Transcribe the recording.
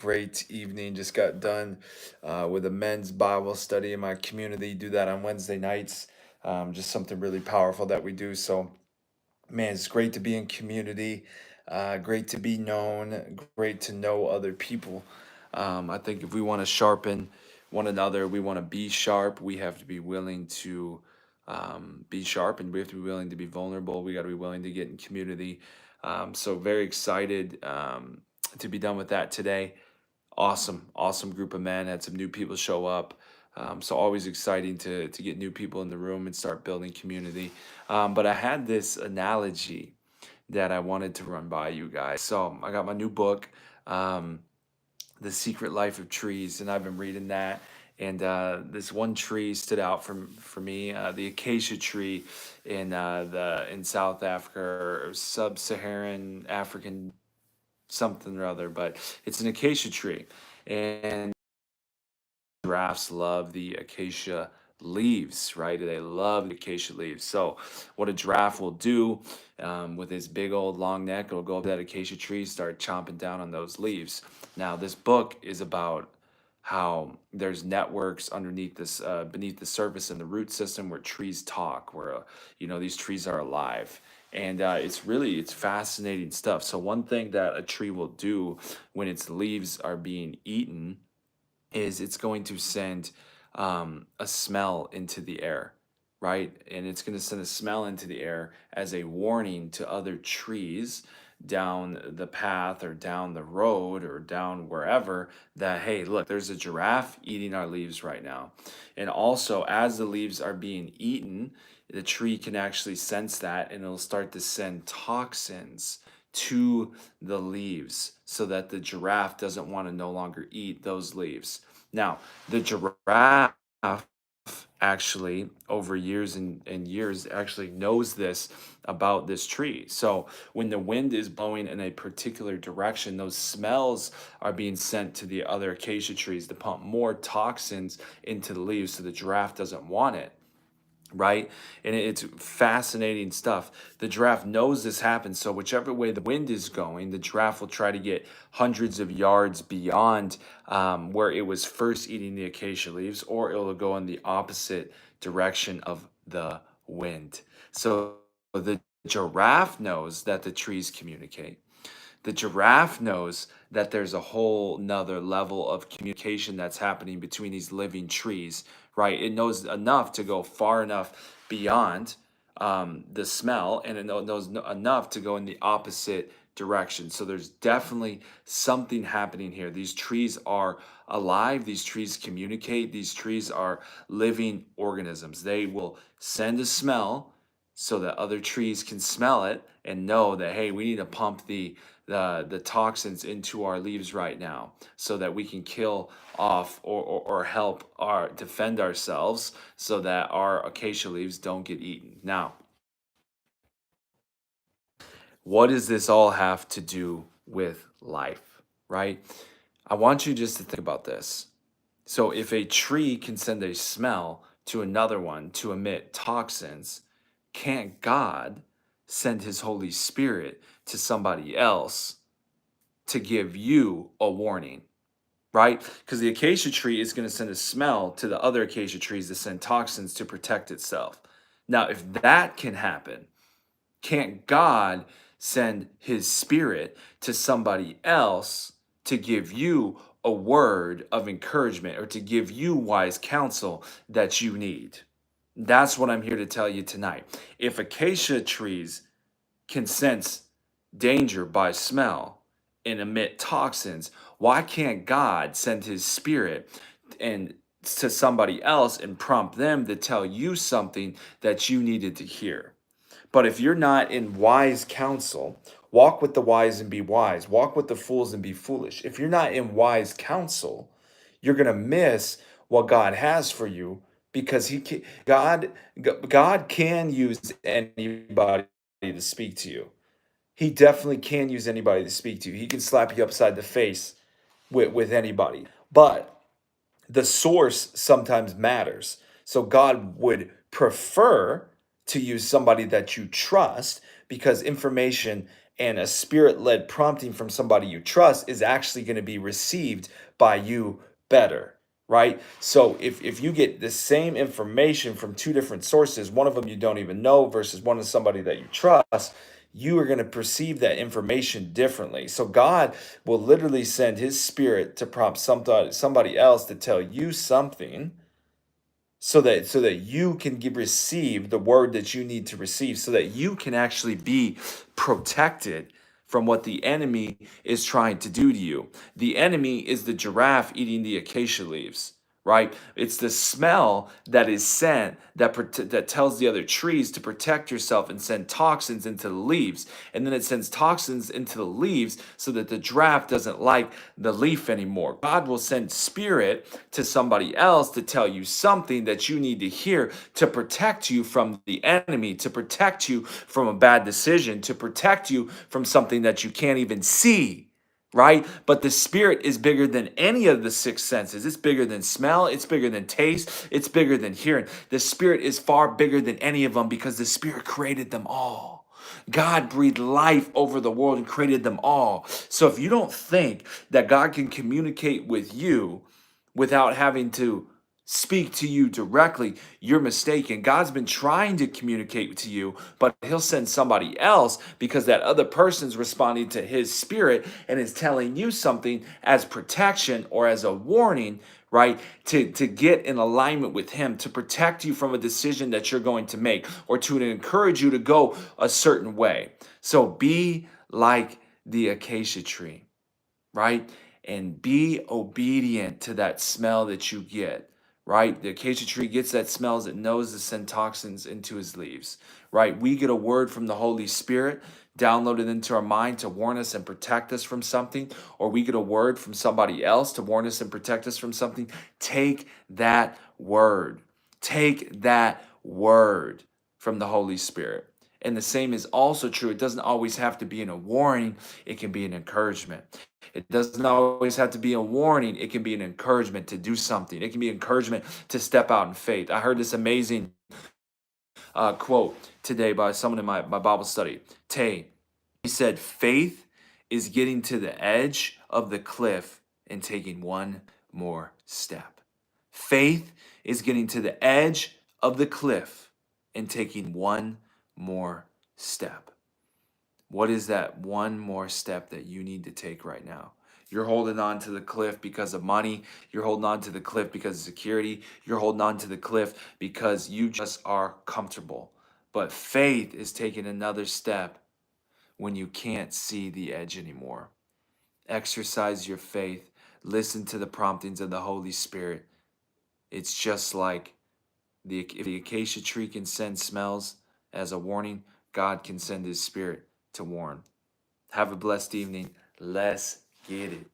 Great evening. Just got done with a men's Bible study in my community. Do that on Wednesday nights. Just something really powerful that we do. So, man, it's great to be in community. Great to be known. Great to know other people. I think if we want to sharpen one another, we want to be sharp. We have to be willing to be sharp, and we have to be willing to be vulnerable. We got to be willing to get in community. So, very excited to be done with that today. Awesome group of men. Had some new people show up. So always exciting to get new people in the room and start building community. But I had this analogy that I wanted to run by you guys. So I got my new book, um, The Secret Life of Trees, and I've been reading that. And this one tree stood out for me, the acacia tree in South Africa or sub-Saharan African something or other, but it's an acacia tree. And giraffes love the acacia leaves, right? They love the acacia leaves. So, what a giraffe will do with his big old long neck, it'll go up to that acacia tree, start chomping down on those leaves. Now, this book is about how there's networks underneath this, beneath the surface in the root system where trees talk, where these trees are alive. And it's fascinating stuff. So one thing that a tree will do when its leaves are being eaten is it's going to send a smell into the air, right? And it's going to send a smell into the air as a warning to other trees down the path or down the road or down wherever that, hey, look, there's a giraffe eating our leaves right now. And also, as the leaves are being eaten, the tree can actually sense that and it'll start to send toxins to the leaves so that the giraffe doesn't want to no longer eat those leaves. Now, the giraffe actually, over years and years, actually knows this about this tree. So when the wind is blowing in a particular direction, those smells are being sent to the other acacia trees to pump more toxins into the leaves so the giraffe doesn't want it, right? And it's fascinating stuff. The giraffe knows this happens, so whichever way the wind is going, the giraffe will try to get hundreds of yards beyond where it was first eating the acacia leaves, or it will go in the opposite direction of the wind. So the giraffe knows that the trees communicate. The giraffe knows that there's a whole nother level of communication that's happening between these living trees, right? It knows enough to go far enough beyond the smell, and it knows enough to go in the opposite direction. So there's definitely something happening here. These trees are alive, these trees communicate, these trees are living organisms. They will send a smell so that other trees can smell it and know that, hey, we need to pump the toxins into our leaves right now so that we can kill off or help our defend ourselves so that our acacia leaves don't get eaten. Now, what does this all have to do with life, right? I want you just to think about this. So if a tree can send a smell to another one to emit toxins, can't God send his Holy Spirit to somebody else to give you a warning, right? Because the acacia tree is going to send a smell to the other acacia trees to send toxins to protect itself. Now, if that can happen, can't God send his spirit to somebody else to give you a word of encouragement or to give you wise counsel that you need? That's what I'm here to tell you tonight. If acacia trees can sense danger by smell and emit toxins, why can't God send his spirit and to somebody else and prompt them to tell you something that you needed to hear? But if you're not in wise counsel, walk with the wise and be wise. Walk with the fools and be foolish. If you're not in wise counsel, you're going to miss what God has for you because God can use anybody to speak to you. He definitely can use anybody to speak to you. He can slap you upside the face with anybody. But the source sometimes matters. So God would prefer to use somebody that you trust because information and a spirit-led prompting from somebody you trust is actually going to be received by you better, right? So if you get the same information from two different sources, one of them you don't even know versus one of somebody that you trust, you are going to perceive that information differently. So God will literally send his spirit to prompt somebody else to tell you something, so that you can receive the word that you need to receive, so that you can actually be protected from what the enemy is trying to do to you. The enemy is the giraffe eating the acacia leaves, right? It's the smell that is sent that tells the other trees to protect yourself and send toxins into the leaves. And then it sends toxins into the leaves so that the giraffe doesn't like the leaf anymore. God will send spirit to somebody else to tell you something that you need to hear to protect you from the enemy, to protect you from a bad decision, to protect you from something that you can't even see, right? But the spirit is bigger than any of the six senses. It's bigger than smell, it's bigger than taste, it's bigger than hearing. The spirit is far bigger than any of them because the spirit created them all. God breathed life over the world and created them all. So if you don't think that God can communicate with you without having to speak to you directly, you're mistaken. God's been trying to communicate to you, but he'll send somebody else because that other person's responding to his spirit and is telling you something as protection or as a warning, right? To get in alignment with him, to protect you from a decision that you're going to make, or to encourage you to go a certain way. So be like the acacia tree, right? And be obedient to that smell that you get, right? The acacia tree gets that smell as it knows to send toxins into his leaves, right? We get a word from the Holy Spirit downloaded into our mind to warn us and protect us from something, or we get a word from somebody else to warn us and protect us from something. Take that word. Take that word from the Holy Spirit. And the same is also true. It doesn't always have to be in a warning, it can be an encouragement. It doesn't always have to be a warning. It can be an encouragement to do something. It can be encouragement to step out in faith. I heard this amazing quote today by someone in my Bible study. Tay, he said, faith is getting to the edge of the cliff and taking one more step. Faith is getting to the edge of the cliff and taking one more step. What is that one more step that you need to take right now? You're holding on to the cliff because of money. You're holding on to the cliff because of security. You're holding on to the cliff because you just are comfortable. But faith is taking another step when you can't see the edge anymore. Exercise your faith. Listen to the promptings of the Holy Spirit. It's just like if the acacia tree can send smells as a warning, God can send his spirit to warn. Have a blessed evening. Let's get it.